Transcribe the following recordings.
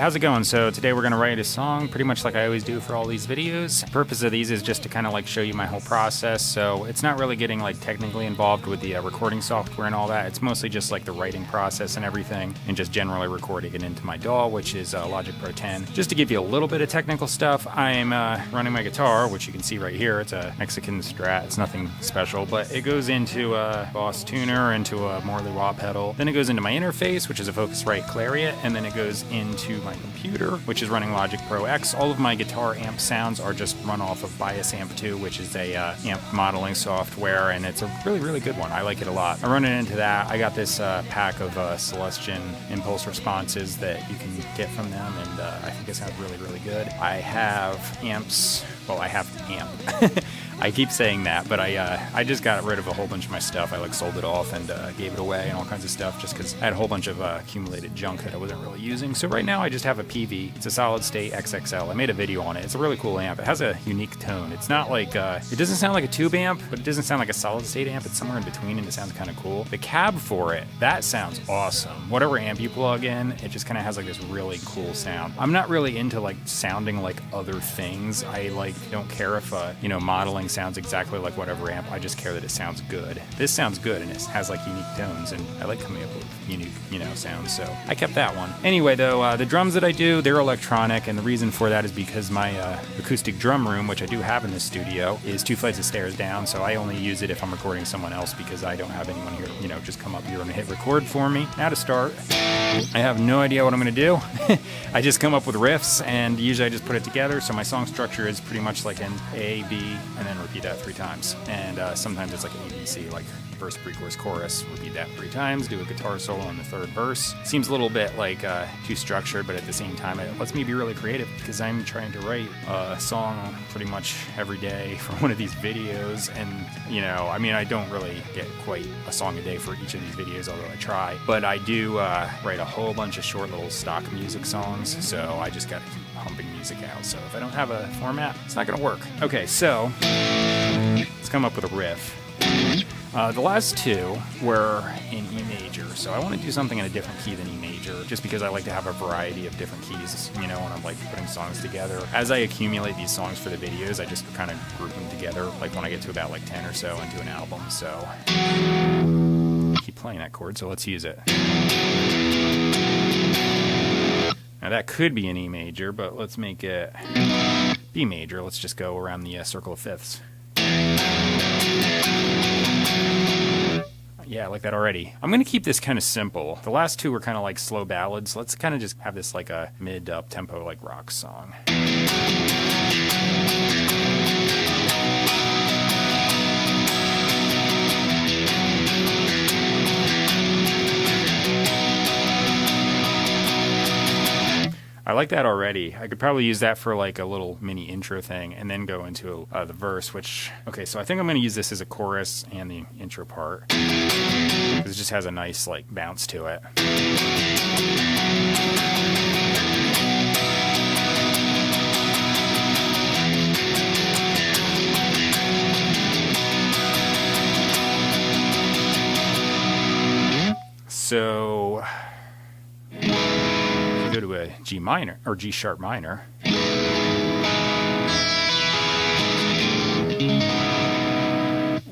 how's it going? So today we're going to write a song pretty much like I always do for all these videos. The purpose of these is just to kind of like show you my whole process, so it's not really getting like technically involved with the recording software and all that. It's mostly just like the writing process and everything, and just generally recording it into my DAW, which is Logic Pro 10. Just to give you a little bit of technical stuff, I'm running my guitar, which you can see right here. It's a Mexican Strat. It's nothing special, but it goes into a Boss Tuner, into a Morley wah pedal. Then it goes into my interface, which is a Focusrite Clariot, and then it goes into my computer, which is running Logic Pro X. All of my guitar amp sounds are just run off of Bias Amp 2, which is a amp modeling software, and it's a really, really good one. I like it a lot. I run it into that. I got this pack of Celestion impulse responses that you can get from them, and I think it sounds really, really good. I have amps. Well, I have amp. I keep saying that, but I just got rid of a whole bunch of my stuff. I like sold it off and gave it away and all kinds of stuff just because I had a whole bunch of accumulated junk that I wasn't really using. So right now I just have a PV. It's a solid state XXL. I made a video on it. It's a really cool amp. It has a unique tone. It's not like, it doesn't sound like a tube amp, but it doesn't sound like a solid state amp. It's somewhere in between and it sounds kind of cool. The cab for it, that sounds awesome. Whatever amp you plug in, it just kind of has like this really cool sound. I'm not really into like sounding like other things. I like don't care if, modeling sounds exactly like whatever amp. I just care that it sounds good. This sounds good and it has like unique tones, and I like coming up with unique, sounds, so I kept that one. Anyway, though, the drums that I do, they're electronic, and the reason for that is because my acoustic drum room, which I do have in this studio, is 2 flights of stairs down, so I only use it if I'm recording someone else because I don't have anyone here, just come up here and hit record for me. Now to start, I have no idea what I'm going to do. I just come up with riffs, and usually I just put it together, so my song structure is pretty much like an A, B, and then repeat that 3 times. And sometimes it's like an ABC, like verse, pre-chorus, chorus, repeat that 3 times, do a guitar solo in the 3rd verse. Seems a little bit like too structured, but at the same time it lets me be really creative because I'm trying to write a song pretty much every day for one of these videos. And I don't really get quite a song a day for each of these videos, although I try, but I do write a whole bunch of short little stock music songs, so I just gotta keep pumping music out. So if I don't have a format, it's not gonna work. Okay, so let's come up with a riff. The last 2 were in E major, so I want to do something in a different key than E major, just because I like to have a variety of different keys, when I'm like putting songs together. As I accumulate these songs for the videos, I just kind of group them together, like when I get to about like 10 or so into an album, so I keep playing that chord, so let's use it. Now that could be an E major, but let's make it B major. Let's just go around the circle of fifths. Yeah, I like that already. I'm going to keep this kind of simple. The last 2 were kind of like slow ballads. Let's kind of just have this like a mid-up-tempo like rock song. I like that already. I could probably use that for like a little mini intro thing and then go into the verse, okay, so I think I'm going to use this as a chorus and the intro part. It just has a nice like bounce to it. So go to a G minor or G sharp minor, and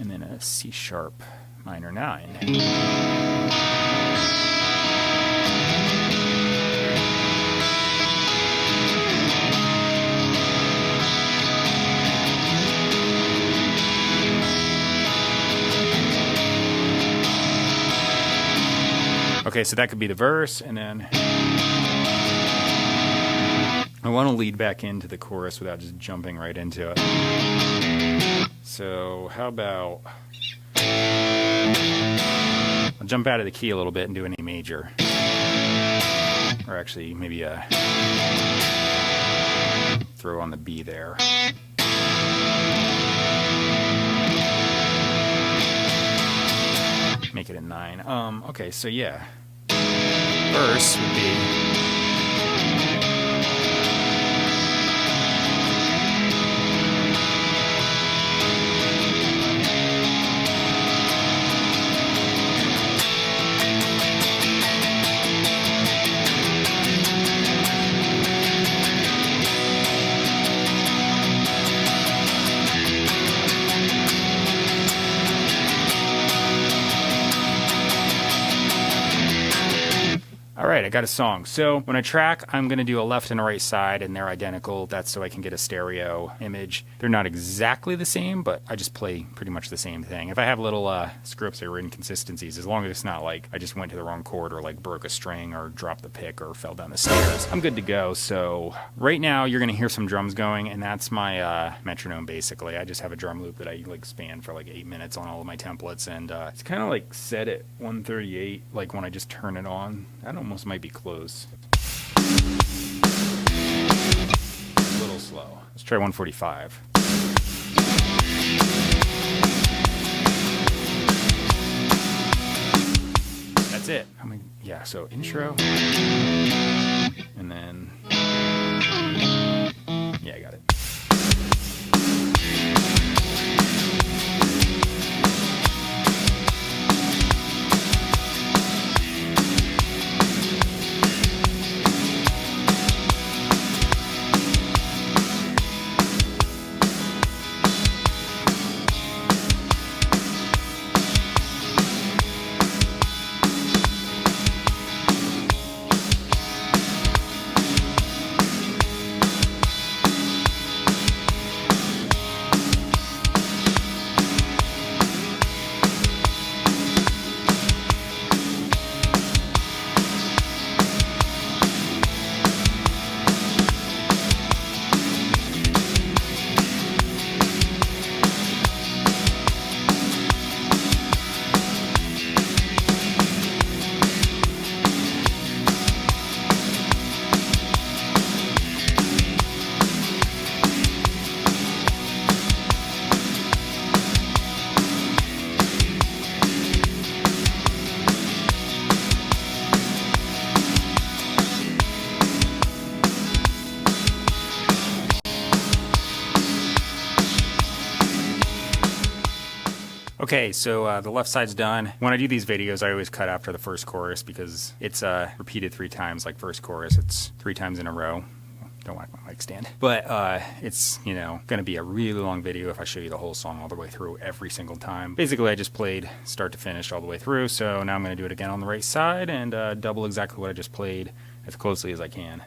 then a C sharp minor 9. Okay, so that could be the verse, and then I want to lead back into the chorus without just jumping right into it. So how about I'll jump out of the key a little bit and do an E major. Or actually maybe throw on the B there. Make it a 9. Okay, so yeah. Verse would be right, I got a song. So when I track, I'm going to do a left and a right side, and they're identical. That's so I can get a stereo image. They're not exactly the same, but I just play pretty much the same thing. If I have little screw-ups or inconsistencies, as long as it's not like I just went to the wrong chord or like broke a string or dropped the pick or fell down the stairs, I'm good to go. So right now you're going to hear some drums going, and that's my metronome basically. I just have a drum loop that I like span for like 8 minutes on all of my templates, and it's kind of like set at 138, like when I just turn it on. That almost might be close. A little slow. Let's try 145. That's it. Yeah, so intro. And then... yeah, I got it. Okay, so the left side's done. When I do these videos, I always cut after the first chorus because it's repeated 3 times, like first chorus. It's 3 times in a row. Don't whack my mic stand. But it's, going to be a really long video if I show you the whole song all the way through every single time. Basically, I just played start to finish all the way through, so now I'm going to do it again on the right side and double exactly what I just played as closely as I can.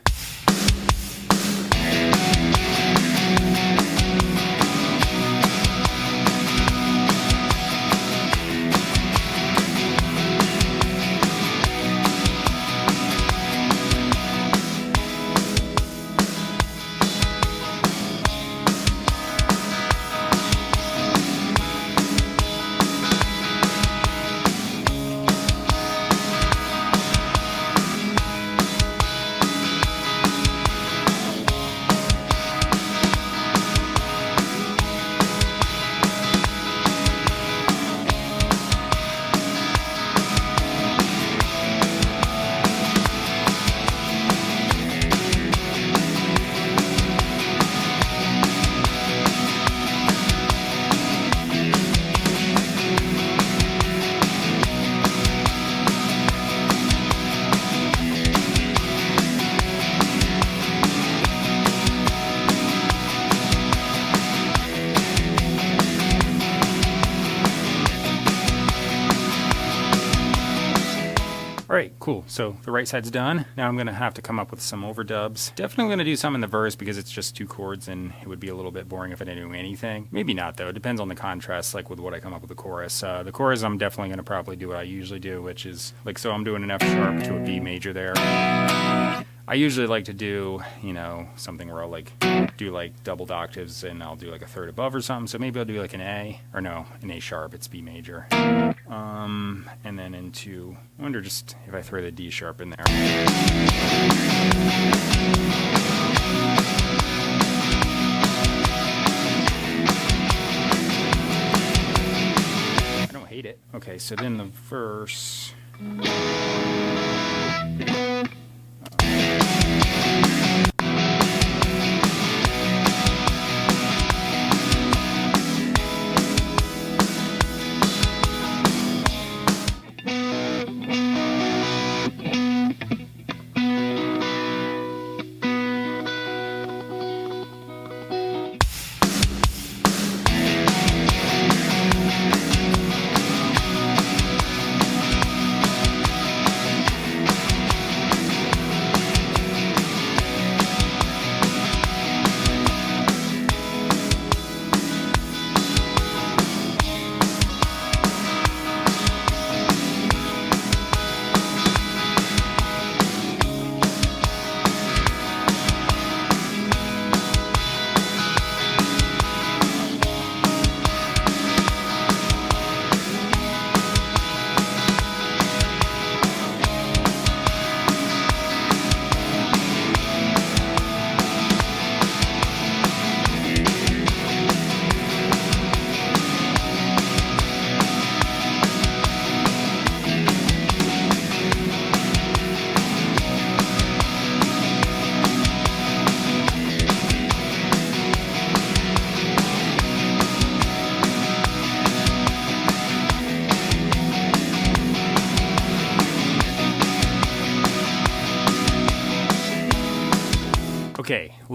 Alright, cool. So the right side's done. Now I'm going to have to come up with some overdubs. Definitely going to do some in the verse because it's just 2 chords and it would be a little bit boring if I didn't do anything. Maybe not though. It depends on the contrast, like with what I come up with the chorus. The chorus I'm definitely going to probably do what I usually do, which is like, so I'm doing an F sharp to a B major there. I usually like to do, something where I'll like do like doubled octaves and I'll do like a third above or something. So maybe I'll do like an A, or no, an A sharp, it's B major. And then into, I wonder just if I throw the D sharp in there. I don't hate it. Okay, so then the verse.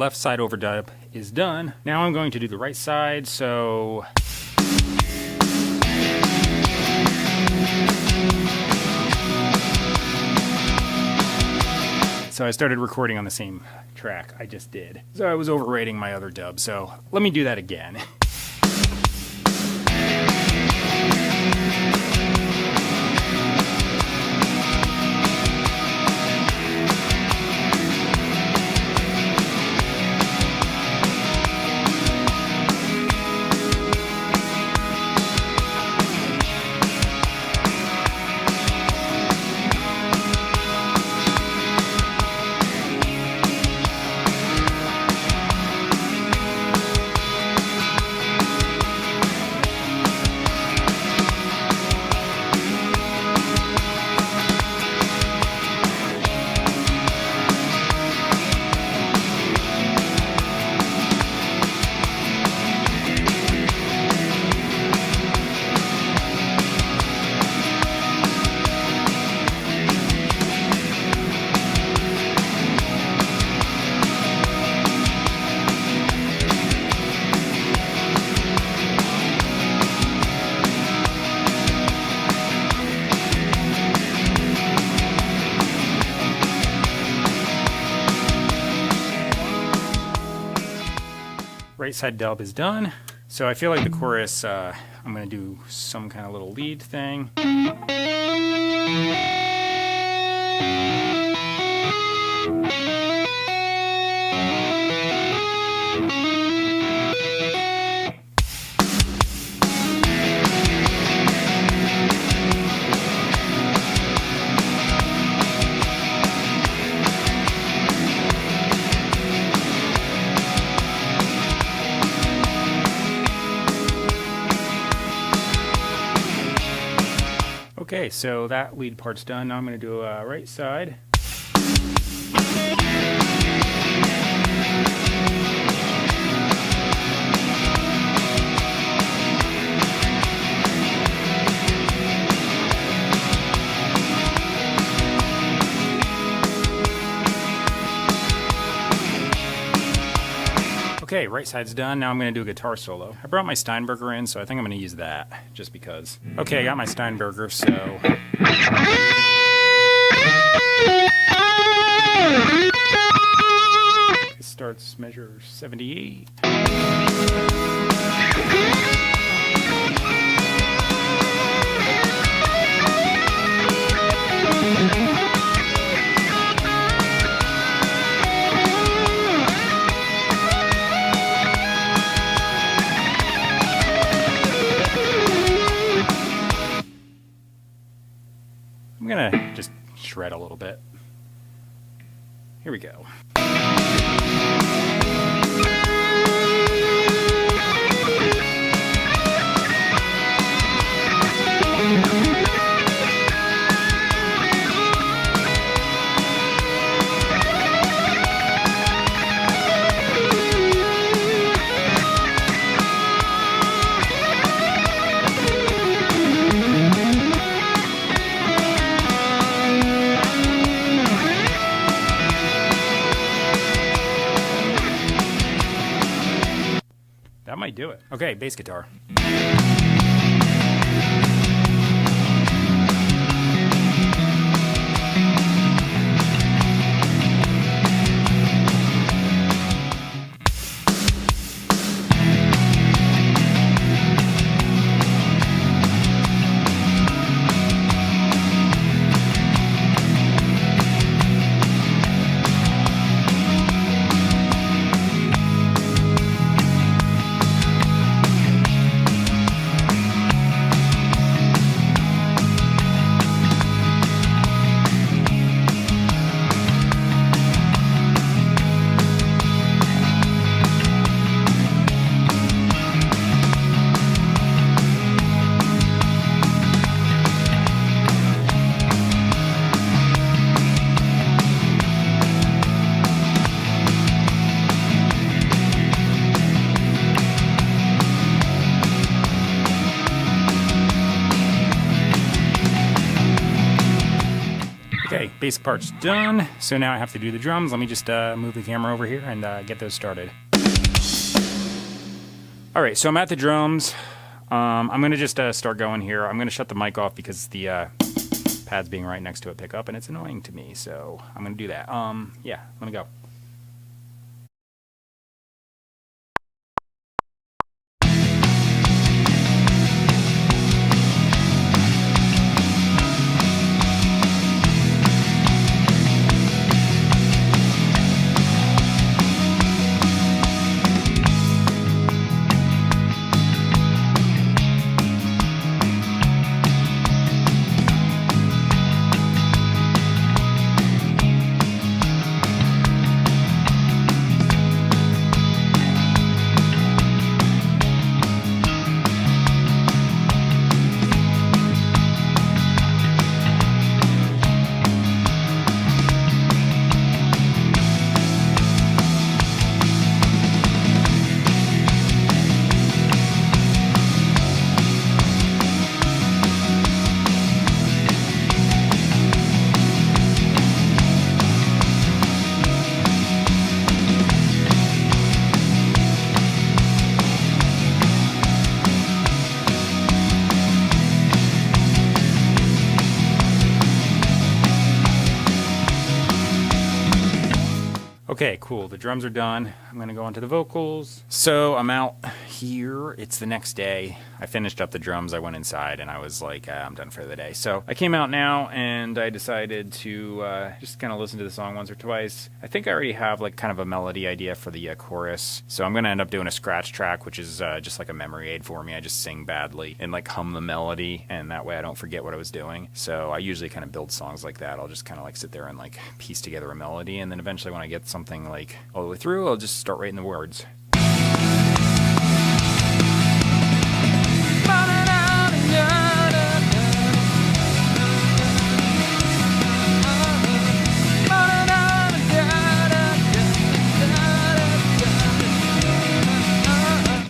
left side overdub is done. Now I'm going to do the right side, so... So I started recording on the same track I just did. So I was overrating my other dub, so let me do that again. Right side dub is done. So I feel like the chorus, I'm going to do some kind of little lead thing. Okay, so that lead part's done. Now I'm going to do a right side. Okay, right side's done. Now I'm going to do a guitar solo. I brought my Steinberger in, so I think I'm going to use that, just because. Okay, I got my Steinberger, so... It starts measure 78. I'm gonna just shred a little bit. Here we go. That might do it. Okay, bass guitar. basic part's done. So now I have to do the drums. Let me just move the camera over here and get those started. All right, so I'm at the drums. I'm gonna just start going here. I'm gonna shut the mic off because the pad's being right next to a pickup and it's annoying to me. So I'm gonna do that. Yeah, let me go. Okay, cool. The drums are done. I'm going to go on to the vocals. So I'm out here. It's the next day. I finished up the drums. I went inside and I was like, I'm done for the day. So I came out now and I decided to just kind of listen to the song once or twice. I think I already have like kind of a melody idea for the chorus. So I'm going to end up doing a scratch track, which is just like a memory aid for me. I just sing badly and like hum the melody, and that way I don't forget what I was doing. So I usually kind of build songs like that. I'll just kind of like sit there and like piece together a melody, and then eventually when I get something like all the way through, I'll just start writing the words.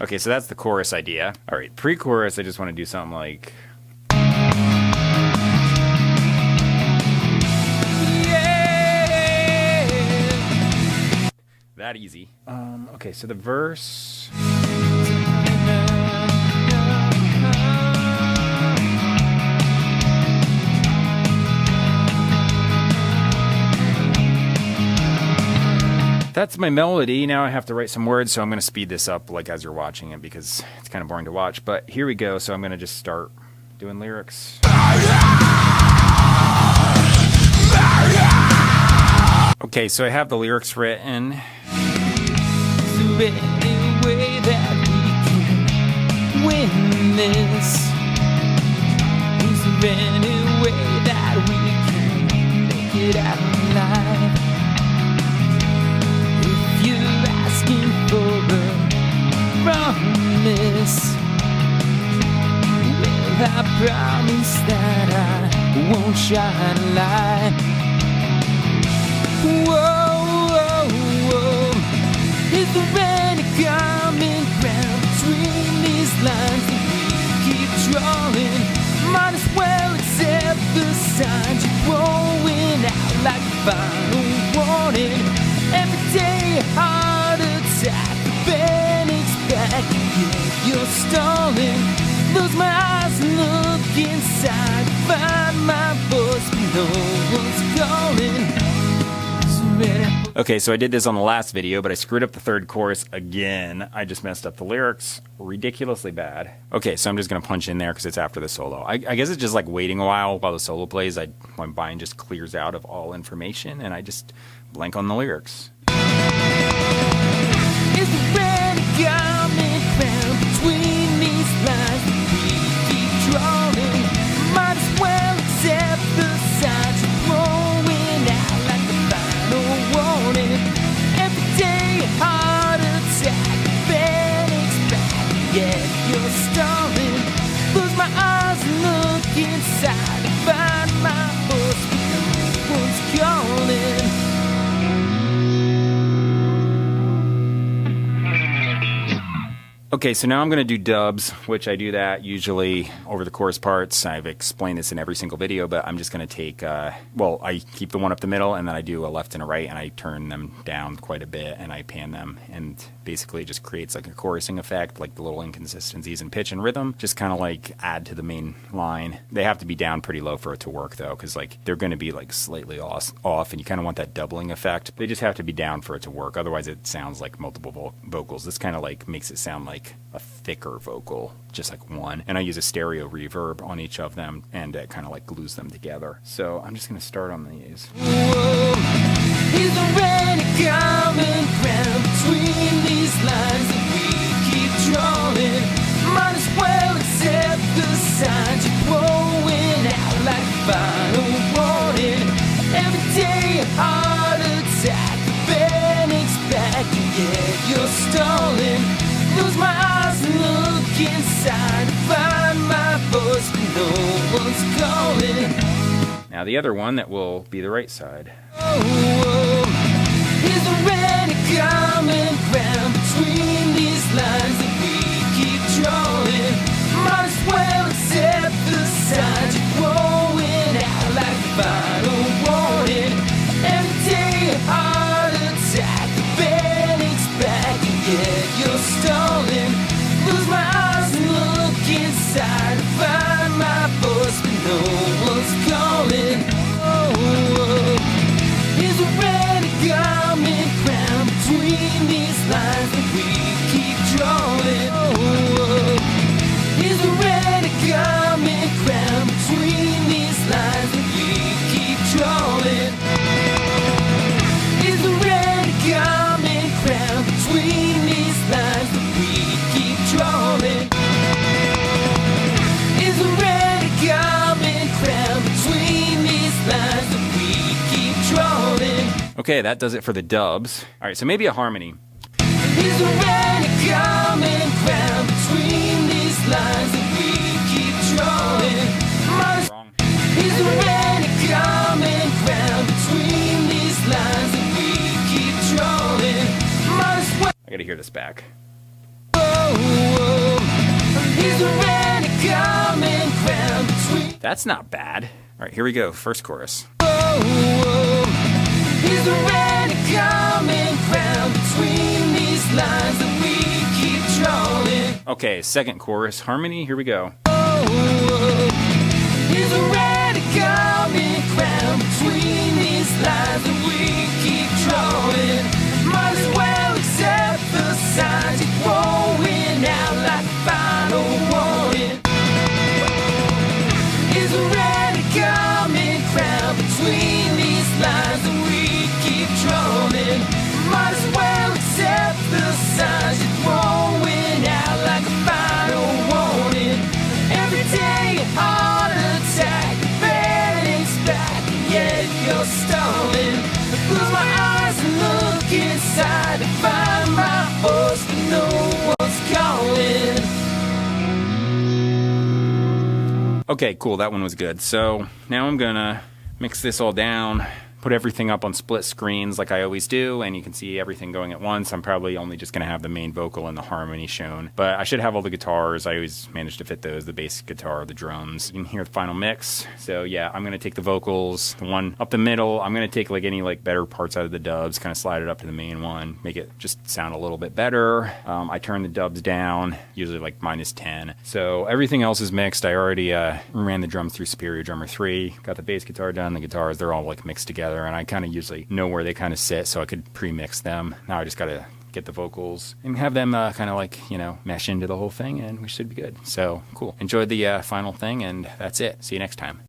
Okay, so that's the chorus idea. All right, pre-chorus, I just want to do something like... that easy. Okay, so the verse... that's my melody. Now I have to write some words, so I'm going to speed this up like as you're watching it because it's kind of boring to watch. But here we go. So I'm going to just start doing lyrics. Okay, so I have the lyrics written. Is there any way that we can win this? Is there any way that we can make it out alive? If you're asking for a promise, well, I promise that I won't shine a light. Whoa, whoa, whoa. Is there any common ground between these lines that we keep drawing? Might as well accept the signs you're throwing out like a final warning. Every day a heart attack, the panic's back again. You're stalling. Close my eyes and look inside. Find my voice, but no one's calling. Okay, so I did this on the last video, but I screwed up the third chorus again. I just messed up the lyrics ridiculously bad. Okay, so I'm just going to punch in there because it's after the solo. I guess it's just like waiting a while the solo plays. My mind just clears out of all information, and I just blank on the lyrics. Is there any common ground between these lines that we keep drawing? Might as well accept the signs you're throwing out like the final warning. Every day a heart attack, panic's back, yeah, you're stalling. Close my eyes and look inside to find my voice, but no one's calling. Okay, so now I'm going to do dubs, which I do that usually over the chorus parts. I've explained this in every single video, but I'm just going to take, I keep the one up the middle, and then I do a left and a right, and I turn them down quite a bit, and I pan them, and basically it just creates like a chorusing effect, like the little inconsistencies in pitch and rhythm, just kind of like add to the main line. They have to be down pretty low for it to work, though, because like they're going to be like slightly off, and you kind of want that doubling effect. They just have to be down for it to work, otherwise it sounds like multiple vocals. This kind of like makes it sound like a thicker vocal, just like one. And I use a stereo reverb on each of them, and it kind of like glues them together. So I'm just going to start on these. Whoa, is already common ground between these lines that we keep drawing. Might as well accept the signs you're throwing out like final warning. Every day a heart attack, the panic's back, and yeah, you're stalling. Close my eyes and look inside, find my voice, but no one's calling. Now the other one that will be the right side. Oh, is already common ground between these lines that we keep drawing. Might as well accept the signs you're throwing out like a final warning. Every day a heart attack, the panic's back, and yeah, you're stalling. Close my eyes and look inside, find my voice, but no one's calling. Oh, is already common ground between these lines that we keep drawing. Oh, is already common ground between these lines that we keep drawing. Is already common ground between these lines that we keep drawing. Is already common ground between these lines that we keep drawing. Okay, that does it for the dubs. All right, so maybe a harmony. Is already common ground between these lines that we keep drawing. Wrong. Is already common ground between these lines that we keep drawing. Might as well. I gotta hear this back. Is already common ground between. That's not bad. All right, here we go. First chorus. Is already common ground between these lines that we keep drawing. Okay, second chorus. Harmony. Here we go. Is already common ground between these lines that we keep drawing. Might as well accept the signs you're throwing out like a final warning. Is already common ground between these lines that we keep drawing. Might as well accept the signs you're throwing out like a final warning. Every day a heart attack, the panic's back, and yet you're stalling. I close my eyes and look inside to find my voice, but no one's calling. Okay, cool. That one was good. So now I'm gonna mix this all down, put everything up on split screens like I always do, and you can see everything going at once. I'm probably only just going to have the main vocal and the harmony shown, but I should have all the guitars. I always manage to fit those, the bass guitar, the drums. You can hear the final mix. So yeah, I'm going to take the vocals, the one up the middle. I'm going to take like any like better parts out of the dubs, kind of slide it up to the main one, make it just sound a little bit better. I turn the dubs down, usually like -10. So everything else is mixed. I already ran the drums through Superior Drummer 3, got the bass guitar done, the guitars, they're all like mixed together. And I kind of usually know where they kind of sit, so I could pre-mix them. Now I just got to get the vocals and have them kind of like, you know, mesh into the whole thing, and we should be good. So cool. Enjoyed the final thing, and that's it. See you next time.